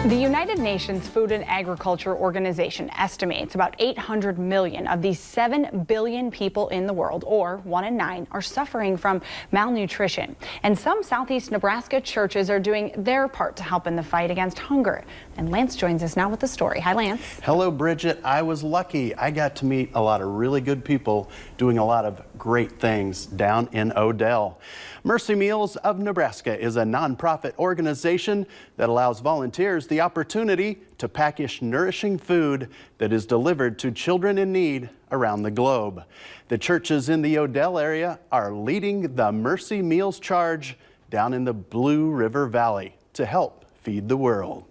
The United Nations Food and Agriculture Organization estimates about 800 million of these 7 billion people in the world, or 1 in 9, are suffering from malnutrition. And some southeast Nebraska churches are doing their part to help in the fight against hunger. And Lance joins us now with the story. Hi, Lance. Hello, Bridget. I was lucky. I got to meet a lot of really good people doing a lot of great things down in Odell. Mercy Meals of Nebraska is a nonprofit organization that allows volunteers the opportunity to package nourishing food that is delivered to children in need around the globe. The churches in the Odell area are leading the Mercy Meals charge down in the Blue River Valley to help feed the world.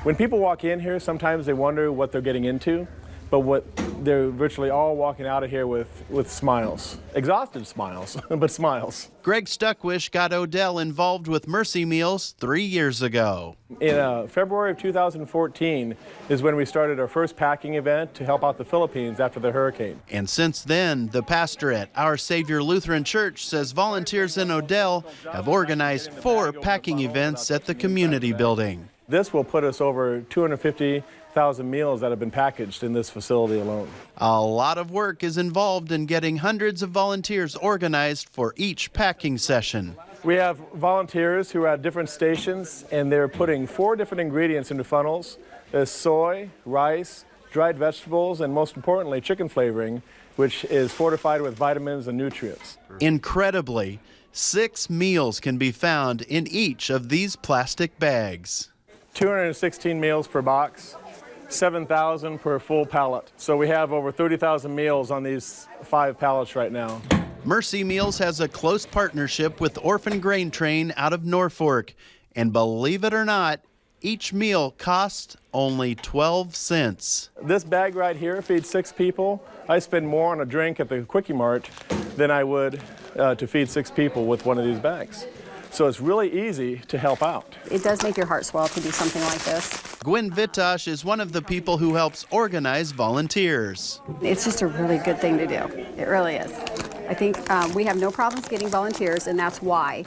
When people walk in here, sometimes they wonder what they're getting into, but they're virtually all walking out of here with smiles. Exhausted smiles, but smiles. Greg Stuckwish got Odell involved with Mercy Meals 3 years ago. In February of 2014 is when we started our first packing event to help out the Philippines after the hurricane. And since then, the pastor at Our Savior Lutheran Church says volunteers in Odell have organized 4 packing events at the community building. This will put us over 250,000 meals that have been packaged in this facility alone. A lot of work is involved in getting hundreds of volunteers organized for each packing session. We have volunteers who are at different stations, and they're putting 4 different ingredients into funnels. There's soy, rice, dried vegetables, and most importantly, chicken flavoring, which is fortified with vitamins and nutrients. Incredibly, 6 meals can be found in each of these plastic bags. 216 meals per box, 7,000 per full pallet. So we have over 30,000 meals on these 5 pallets right now. Mercy Meals has a close partnership with Orphan Grain Train out of Norfolk. And believe it or not, each meal costs only 12 cents. This bag right here feeds 6 people. I spend more on a drink at the Quickie Mart than I would to feed 6 people with one of these bags. So it's really easy to help out. It does make your heart swell to do something like this. Gwen Vitosh is one of the people who helps organize volunteers. It's just a really good thing to do. It really is. I think we have no problems getting volunteers, and that's why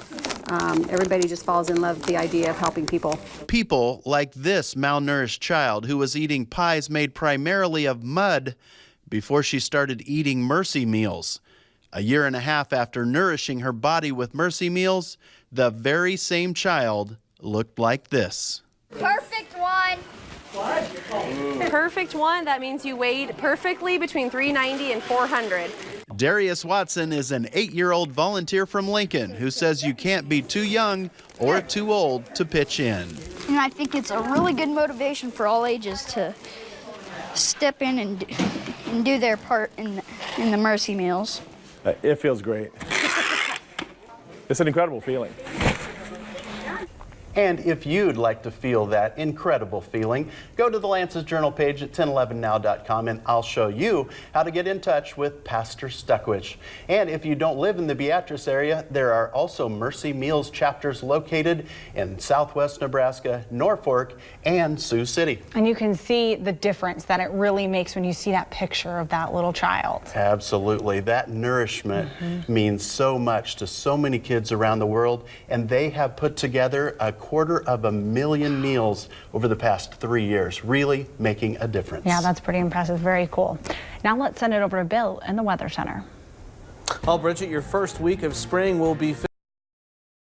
everybody just falls in love with the idea of helping people. People like this malnourished child who was eating pies made primarily of mud before she started eating Mercy Meals. A year and a half after nourishing her body with Mercy Meals, the very same child looked like this. Perfect one. What? Perfect one. That means you weighed perfectly between 390 and 400. Darius Watson is an 8-year-old volunteer from Lincoln who says you can't be too young or too old to pitch in. And I think it's a really good motivation for all ages to step in and do their part in the Mercy Meals. It feels great. It's an incredible feeling. And if you'd like to feel that incredible feeling, go to the Lance's Journal page at 1011now.com and I'll show you how to get in touch with Pastor Stuckwish. And if you don't live in the Beatrice area, there are also Mercy Meals chapters located in Southwest Nebraska, Norfolk, and Sioux City. And you can see the difference that it really makes when you see that picture of that little child. Absolutely. That nourishment means so much to so many kids around the world, and they have put together a 250,000 meals over the past 3 years, really making a difference. Yeah, that's pretty impressive. Very cool. Now let's send it over to Bill in the Weather Center. Well, Bridget, your first week of spring will be